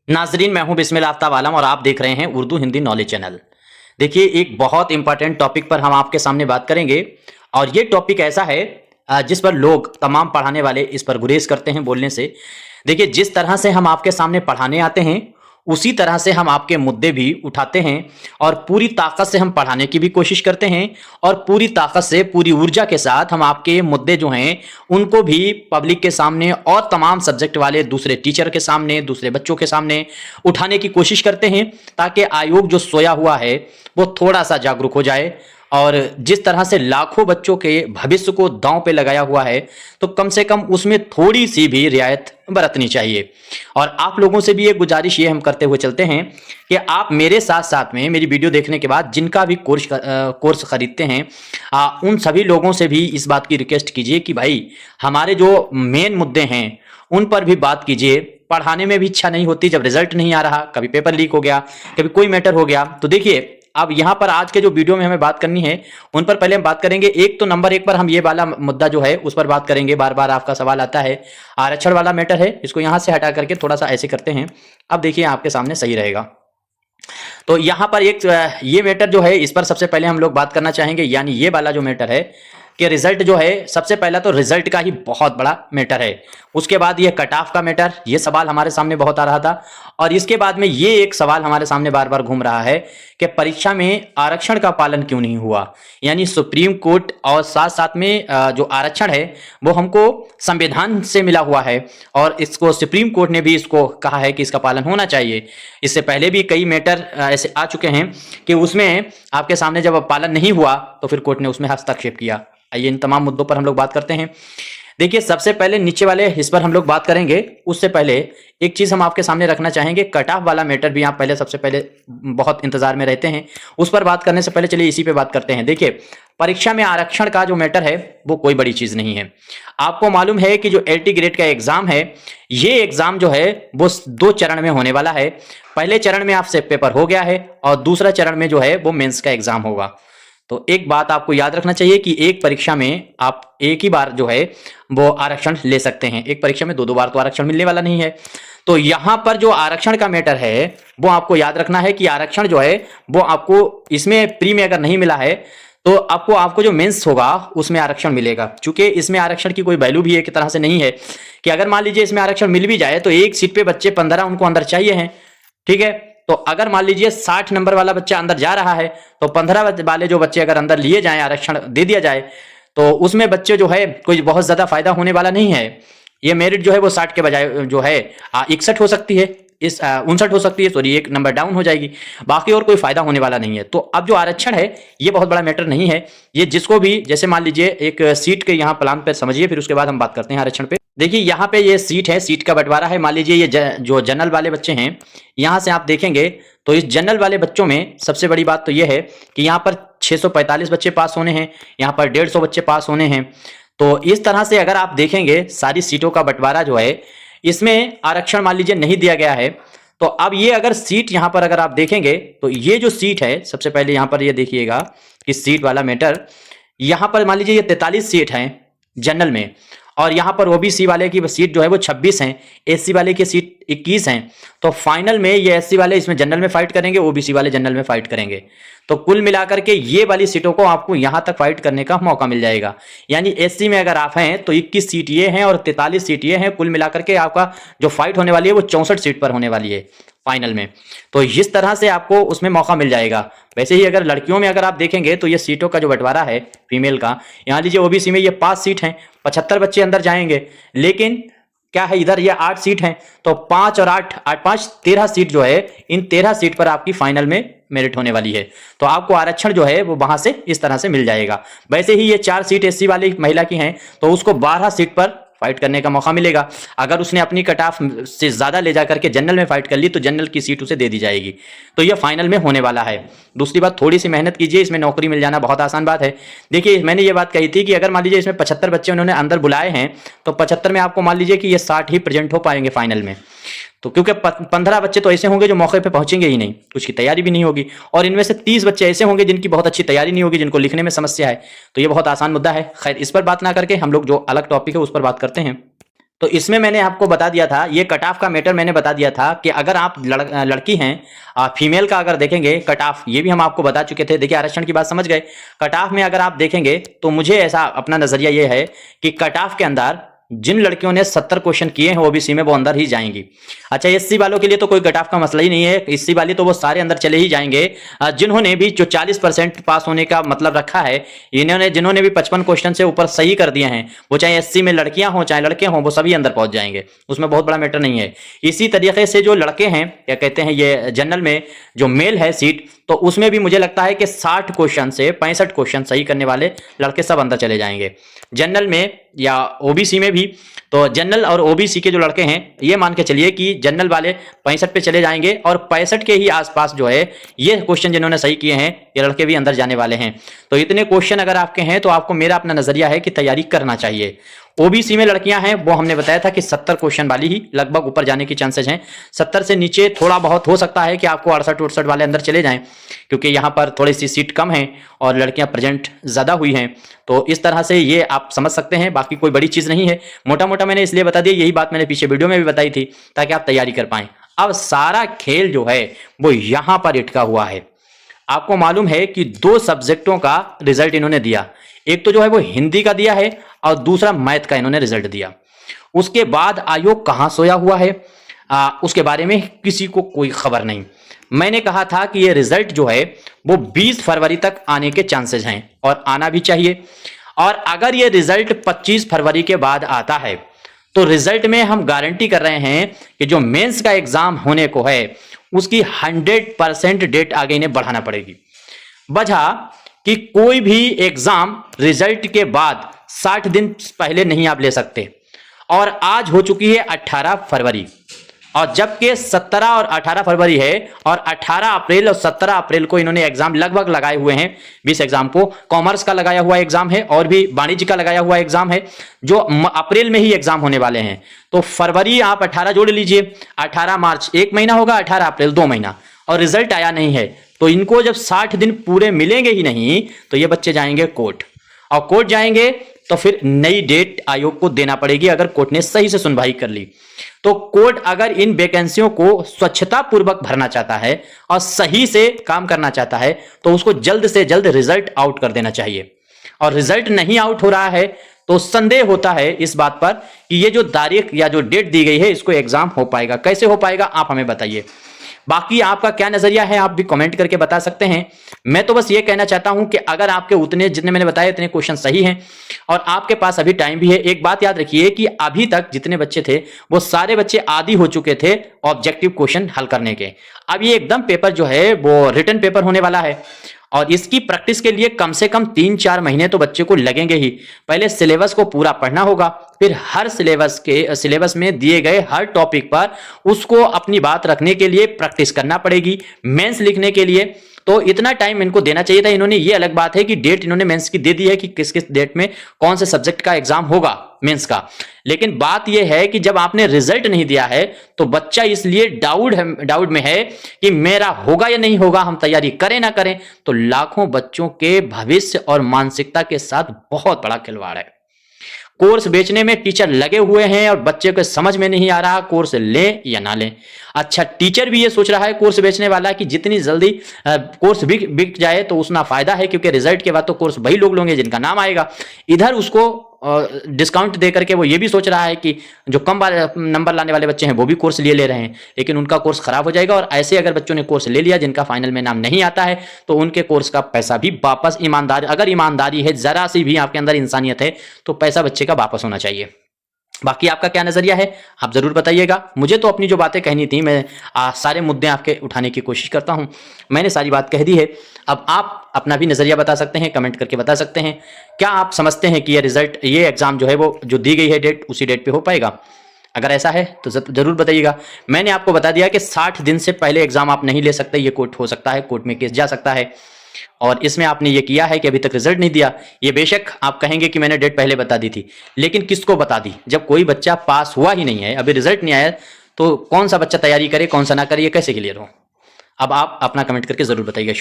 नाजरीन, मैं हूं बिस्मिल आफ्ताब आलम और आप देख रहे हैं उर्दू हिंदी नॉलेज चैनल। देखिए, एक बहुत इंपॉर्टेंट टॉपिक पर हम आपके सामने बात करेंगे और ये टॉपिक ऐसा है जिस पर लोग तमाम पढ़ाने वाले इस पर गुरेज करते हैं बोलने से। देखिए, जिस तरह से हम आपके सामने पढ़ाने आते हैं उसी तरह से हम आपके मुद्दे भी उठाते हैं और पूरी ताकत से हम पढ़ाने की भी कोशिश करते हैं और पूरी ताकत से पूरी ऊर्जा के साथ हम आपके मुद्दे जो हैं उनको भी पब्लिक के सामने और तमाम सब्जेक्ट वाले दूसरे टीचर के सामने, दूसरे बच्चों के सामने उठाने की कोशिश करते हैं ताकि आयोग जो सोया हुआ है वो थोड़ा सा जागरूक हो जाए। और जिस तरह से लाखों बच्चों के भविष्य को दांव पे लगाया हुआ है तो कम से कम उसमें थोड़ी सी भी रियायत बरतनी चाहिए। और आप लोगों से भी एक गुजारिश ये हम करते हुए चलते हैं कि आप मेरे साथ साथ में मेरी वीडियो देखने के बाद जिनका भी कोर्स खरीदते हैं उन सभी लोगों से भी इस बात की रिक्वेस्ट कीजिए कि भाई हमारे जो मेन मुद्दे हैं उन पर भी बात कीजिए। पढ़ाने में भी इच्छा नहीं होती जब रिजल्ट नहीं आ रहा, कभी पेपर लीक हो गया, कभी कोई मैटर हो गया। तो देखिए, अब यहाँ पर आज के जो वीडियो में हमें बात करनी है उन पर पहले हम बात करेंगे। एक तो नंबर एक पर हम ये वाला मुद्दा जो है उस पर बात करेंगे। बार बार आपका सवाल आता है, आरक्षण वाला मैटर है, इसको यहाँ से हटा करके थोड़ा सा ऐसे करते हैं। अब देखिए आपके सामने सही रहेगा। तो यहाँ पर एक ये मैटर जो है इस पर सबसे पहले हम लोग बात करना चाहेंगे, यानी ये वाला जो मैटर है कि रिजल्ट जो है, सबसे पहला तो रिजल्ट का ही बहुत बड़ा मैटर है। उसके बाद ये कट ऑफ का मैटर, ये सवाल हमारे सामने बहुत आ रहा था। और इसके बाद में ये एक सवाल हमारे सामने बार बार घूम रहा है कि परीक्षा में आरक्षण का पालन क्यों नहीं हुआ। यानी सुप्रीम कोर्ट और साथ साथ में जो आरक्षण है वो हमको संविधान से मिला हुआ है और इसको सुप्रीम कोर्ट ने भी इसको कहा है कि इसका पालन होना चाहिए। इससे पहले भी कई मैटर ऐसे आ चुके हैं कि उसमें आपके सामने जब पालन नहीं हुआ तो फिर कोर्ट ने उसमें हस्तक्षेप किया। आइए इन तमाम मुद्दों पर हम लोग बात करते हैं। देखिए, सबसे पहले नीचे वाले इस पर हम लोग बात करेंगे। उससे पहले एक चीज हम आपके सामने रखना चाहेंगे, कट ऑफ वाला मैटर भी आप पहले सबसे पहले बहुत इंतजार में रहते हैं। उस पर बात करने से पहले चलिए इसी पे बात करते हैं। देखिए, परीक्षा में आरक्षण का जो मैटर है वो कोई बड़ी चीज नहीं है। आपको मालूम है कि जो LT ग्रेड का एग्जाम है, ये एग्जाम जो है वो 2 चरण में होने वाला है। पहले चरण में आपसे पेपर हो गया है और दूसरा चरण में जो है वो मेंस का एग्जाम होगा। तो एक बात आपको याद रखना चाहिए कि एक परीक्षा में आप एक ही बार जो है वो आरक्षण ले सकते हैं। एक परीक्षा में 2 बार तो आरक्षण मिलने वाला नहीं है। तो यहां पर जो आरक्षण का मैटर है वो आपको याद रखना है कि आरक्षण जो है वो आपको इसमें प्री में अगर नहीं मिला है तो आपको जो मेंस होगा उसमें आरक्षण मिलेगा। चूंकि इसमें आरक्षण की कोई वैल्यू भी एक तरह से नहीं है कि अगर मान लीजिए इसमें आरक्षण मिल भी जाए तो एक सीट पे बच्चे 15 उनको अंदर चाहिए हैं, ठीक है। तो अगर मान लीजिए 60 नंबर वाला बच्चा अंदर जा रहा है तो 15 वाले जो बच्चे अगर अंदर लिए जाएं, आरक्षण दे दिया जाए, तो उसमें बच्चे जो है कोई बहुत ज्यादा फायदा होने वाला नहीं है। ये मेरिट जो है वो 60 के बजाय जो है 61 हो सकती है, इस 59 हो सकती है, सॉरी 1 नंबर डाउन हो जाएगी। बाकी और कोई फायदा होने वाला नहीं है। तो अब जो आरक्षण है ये बहुत बड़ा मैटर नहीं है। ये जिसको भी, जैसे मान लीजिए एक सीट के यहाँ प्लान पे समझिए, फिर उसके बाद हम बात करते हैं आरक्षण पे। देखिए, यहाँ पे ये सीट है, सीट का बंटवारा है। मान लीजिए ये जो जनरल वाले बच्चे हैं, यहाँ से आप देखेंगे तो इस जनरल वाले बच्चों में सबसे बड़ी बात तो ये है कि यहाँ पर 645 बच्चे पास होने हैं, यहाँ पर 150 बच्चे पास होने हैं। तो इस तरह से अगर आप देखेंगे सारी सीटों का बंटवारा जो है, इसमें आरक्षण मान लीजिए नहीं दिया गया है। तो अब ये अगर सीट यहाँ पर अगर आप देखेंगे तो ये जो सीट है, सबसे पहले यहाँ पर ये देखिएगा कि सीट वाला मैटर, यहाँ पर मान लीजिए ये 43 सीट हैं जनरल में और यहाँ पर OBC वाले की सीट जो है वो 26 हैं, SC वाले की सीट 21 हैं। तो फाइनल में ये SC वाले इसमें जनरल में फाइट करेंगे, OBC वाले जनरल में फाइट करेंगे। तो कुल मिलाकर के ये वाली सीटों को आपको यहाँ तक फाइट करने का मौका मिल जाएगा। यानी SC में अगर आप हैं तो 21 सीट ये हैं और 43 सीट ये हैं। कुल मिलाकर के आपका जो फाइट होने वाली है वो 64 सीट पर होने वाली है फाइनल में। तो इस तरह से आपको उसमें मौका मिल जाएगा। वैसे ही अगर लड़कियों में अगर आप देखेंगे तो ये सीटों का जो बंटवारा है फीमेल का, यहाँ लीजिए OBC में ये 5 सीट हैं, 75 बच्चे अंदर जाएंगे। लेकिन क्या है, इधर ये 8 सीट हैं, तो 5 और 8 8 5 13 सीट जो है, इन 13 सीट पर आपकी फाइनल में मेरिट होने वाली है। तो आपको आरक्षण जो है वो वहां से इस तरह से मिल जाएगा। वैसे ही ये 4 सीट SC वाली महिला की हैं तो उसको 12 सीट पर फाइट करने का मौका मिलेगा। अगर उसने अपनी कट ऑफ से ज्यादा ले जाकर के जनरल में फाइट कर ली तो जनरल की सीट उसे दे दी जाएगी। तो यह फाइनल में होने वाला है। दूसरी बात, थोड़ी सी मेहनत कीजिए, इसमें नौकरी मिल जाना बहुत आसान बात है। देखिए, मैंने ये बात कही थी कि अगर मान लीजिए इसमें 75 बच्चे उन्होंने अंदर बुलाए हैं तो 75 में आपको मान लीजिए कि ये 60 ही प्रेजेंट हो पाएंगे फाइनल में। तो क्योंकि 15 बच्चे तो ऐसे होंगे जो मौके पे पहुंचेंगे ही नहीं, कुछ की तैयारी भी नहीं होगी, और इनमें से 30 बच्चे ऐसे होंगे जिनकी बहुत अच्छी तैयारी नहीं होगी, जिनको लिखने में समस्या है। तो ये बहुत आसान मुद्दा है। खैर, इस पर बात ना करके हम लोग जो अलग टॉपिक है उस पर बात करते हैं। तो इसमें मैंने आपको बता दिया था, ये कट ऑफ का मैटर मैंने बता दिया था कि अगर आप लड़की हैं, फीमेल का अगर देखेंगे कट ऑफ, ये भी हम आपको बता चुके थे। देखिए आरक्षण की बात समझ गए। कट ऑफ में अगर आप देखेंगे तो मुझे ऐसा अपना नजरिया ये है कि कट ऑफ के अंदर जिन लड़कियों ने 70 क्वेश्चन किए हैं ओबीसी में, वो अंदर ही जाएंगी। अच्छा, एससी वालों के लिए तो कोई कट ऑफ का मसला ही नहीं है, एससी वाले तो वो सारे अंदर चले ही जाएंगे। जिन्होंने भी जो 40% पास होने का मतलब रखा है, जिन्होंने भी 55 क्वेश्चन से ऊपर सही कर दिए हैं, वो चाहे एससी में लड़कियां हों चाहे लड़के हों, वो सभी अंदर पहुंच जाएंगे, उसमें बहुत बड़ा मैटर नहीं है। इसी तरीके से जो लड़के हैं, क्या कहते हैं, ये जनरल में जो मेल है सीट, तो उसमें भी मुझे लगता है कि 60 क्वेश्चन से 65 क्वेश्चन सही करने वाले लड़के सब अंदर चले जाएंगे जनरल में या ओबीसी में भी। तो जनरल और ओबीसी के जो लड़के हैं, ये मान के चलिए कि जनरल वाले 65 पे चले जाएंगे और 65 के ही आसपास जो है ये क्वेश्चन जिन्होंने सही किए हैं, ये लड़के भी अंदर जाने वाले हैं। तो इतने क्वेश्चन अगर आपके हैं तो आपको, मेरा अपना नजरिया है कि तैयारी करना चाहिए। ओबीसी में लड़कियां हैं, वो हमने बताया था कि 70 क्वेश्चन वाली ही लगभग ऊपर जाने की चांसेस हैं। 70 से नीचे थोड़ा बहुत हो सकता है कि आपको 68-68 वाले अंदर चले जाएं, क्योंकि यहाँ पर थोड़ी सी सीट कम है और लड़कियां प्रेजेंट ज़्यादा हुई हैं। तो इस तरह से ये आप समझ सकते हैं, बाकी कोई बड़ी चीज़ नहीं है। मोटा मोटा मैंने इसलिए बता दिया, यही बात मैंने पीछे वीडियो में भी बताई थी, ताकि आप तैयारी कर पाएँ। अब सारा खेल जो है वो यहाँ पर अटका हुआ है। आपको मालूम है कि 2 सब्जेक्टों का रिजल्ट इन्होंने दिया, एक तो जो है वो हिंदी का दिया है और दूसरा मैथ का इन्होंने रिजल्ट दिया। उसके बाद आयोग कहां सोया हुआ है, उसके बारे में किसी को कोई खबर नहीं। मैंने कहा था कि ये रिजल्ट जो है वो 20 फरवरी तक आने के चांसेस हैं और आना भी चाहिए। और अगर ये रिजल्ट 25 फरवरी के बाद आता है तो रिजल्ट में हम गारंटी कर रहे हैं कि जो मेंस का एग्जाम होने को है उसकी 100% डेट आगे इन्हें बढ़ाना पड़ेगी। वजह कि कोई भी एग्जाम रिजल्ट के बाद 60 दिन पहले नहीं आप ले सकते, और आज हो चुकी है 18 फरवरी, और जबकि 17 और 18 फरवरी है, और 18 अप्रैल और 17 अप्रैल को इन्होंने एग्जाम लगभग लगाए हुए हैं। 20 एग्जाम को कॉमर्स का लगाया हुआ एग्जाम है और भी वाणिज्य का लगाया हुआ एग्जाम है, जो अप्रैल में ही एग्जाम होने वाले हैं। तो फरवरी आप 18 जोड़ लीजिए, 18 मार्च 1 महीना होगा, 18 अप्रैल 2 महीना, और रिजल्ट आया नहीं है। तो इनको जब 60 दिन पूरे मिलेंगे ही नहीं तो ये बच्चे जाएंगे कोर्ट, और कोर्ट जाएंगे तो फिर नई डेट आयोग को देना पड़ेगी अगर कोर्ट ने सही से सुनवाई कर ली। तो कोर्ट अगर इन वैकेंसियों को स्वच्छता पूर्वक भरना चाहता है और सही से काम करना चाहता है तो उसको जल्द से जल्द रिजल्ट आउट कर देना चाहिए। और रिजल्ट नहीं आउट हो रहा है तो संदेह होता है इस बात पर कि ये जो तारीख या जो डेट दी गई है इसको एग्जाम हो पाएगा, कैसे हो पाएगा आप हमें बताइए। बाकी आपका क्या नजरिया है आप भी कमेंट करके बता सकते हैं। मैं तो बस ये कहना चाहता हूं कि अगर आपके उतने जितने मैंने बताए इतने क्वेश्चन सही हैं और आपके पास अभी टाइम भी है, एक बात याद रखिए कि अभी तक जितने बच्चे थे वो सारे बच्चे आदी हो चुके थे ऑब्जेक्टिव क्वेश्चन हल करने के। अब ये एकदम पेपर जो है वो रिटन पेपर होने वाला है और इसकी प्रैक्टिस के लिए कम से कम 3-4 महीने तो बच्चे को लगेंगे ही। पहले सिलेबस को पूरा पढ़ना होगा, फिर हर सिलेबस में दिए गए हर टॉपिक पर उसको अपनी बात रखने के लिए प्रैक्टिस करना पड़ेगी। मेंस लिखने के लिए तो इतना टाइम इनको देना चाहिए था। इन्होंने ये अलग बात है कि डेट इन्होंने मेंस की दे दी है कि किस किस डेट में कौन से सब्जेक्ट का एग्जाम होगा मेंस का, लेकिन बात यह है कि जब आपने रिजल्ट नहीं दिया है तो बच्चा इसलिए डाउट में है कि मेरा होगा या नहीं होगा, हम तैयारी करें ना करें। तो लाखों बच्चों के भविष्य और मानसिकता के साथ बहुत बड़ा खिलवाड़ है। कोर्स बेचने में टीचर लगे हुए हैं और बच्चे को समझ में नहीं आ रहा कोर्स लें या ना लें। अच्छा, टीचर भी ये सोच रहा है कोर्स बेचने वाला कि जितनी जल्दी कोर्स बिक जाए तो उतना फायदा है, क्योंकि रिजल्ट के बाद तो कोर्स वही लोग लेंगे जिनका नाम आएगा। इधर उसको डिस्काउंट दे करके वो ये भी सोच रहा है कि जो कम नंबर लाने वाले बच्चे हैं वो भी कोर्स ले रहे हैं, लेकिन उनका कोर्स खराब हो जाएगा। और ऐसे अगर बच्चों ने कोर्स ले लिया जिनका फाइनल में नाम नहीं आता है तो उनके कोर्स का पैसा भी वापस अगर ईमानदारी है, जरा सी भी आपके अंदर इंसानियत है तो पैसा बच्चे का वापस होना चाहिए। बाकी आपका क्या नजरिया है आप जरूर बताइएगा। मुझे तो अपनी जो बातें कहनी थी, मैं सारे मुद्दे आपके उठाने की कोशिश करता हूं, मैंने सारी बात कह दी है। अब आप अपना भी नजरिया बता सकते हैं, कमेंट करके बता सकते हैं। क्या आप समझते हैं कि ये रिजल्ट, ये एग्जाम जो है वो जो दी गई है डेट उसी डेट पे हो पाएगा? अगर ऐसा है तो जरूर बताइएगा। मैंने आपको बता दिया कि 60 दिन से पहले एग्जाम आप नहीं ले सकते, ये कोर्ट हो सकता है, कोर्ट में केस जा सकता है। और इसमें आपने ये किया है कि अभी तक रिजल्ट नहीं दिया। ये बेशक आप कहेंगे कि मैंने डेट पहले बता दी थी, लेकिन किसको बता दी जब कोई बच्चा पास हुआ ही नहीं है, अभी रिजल्ट नहीं आया, तो कौन सा बच्चा तैयारी करे कौन सा ना करे, ये कैसे क्लियर हो? अब आप अपना कमेंट करके जरूर बताइएगा।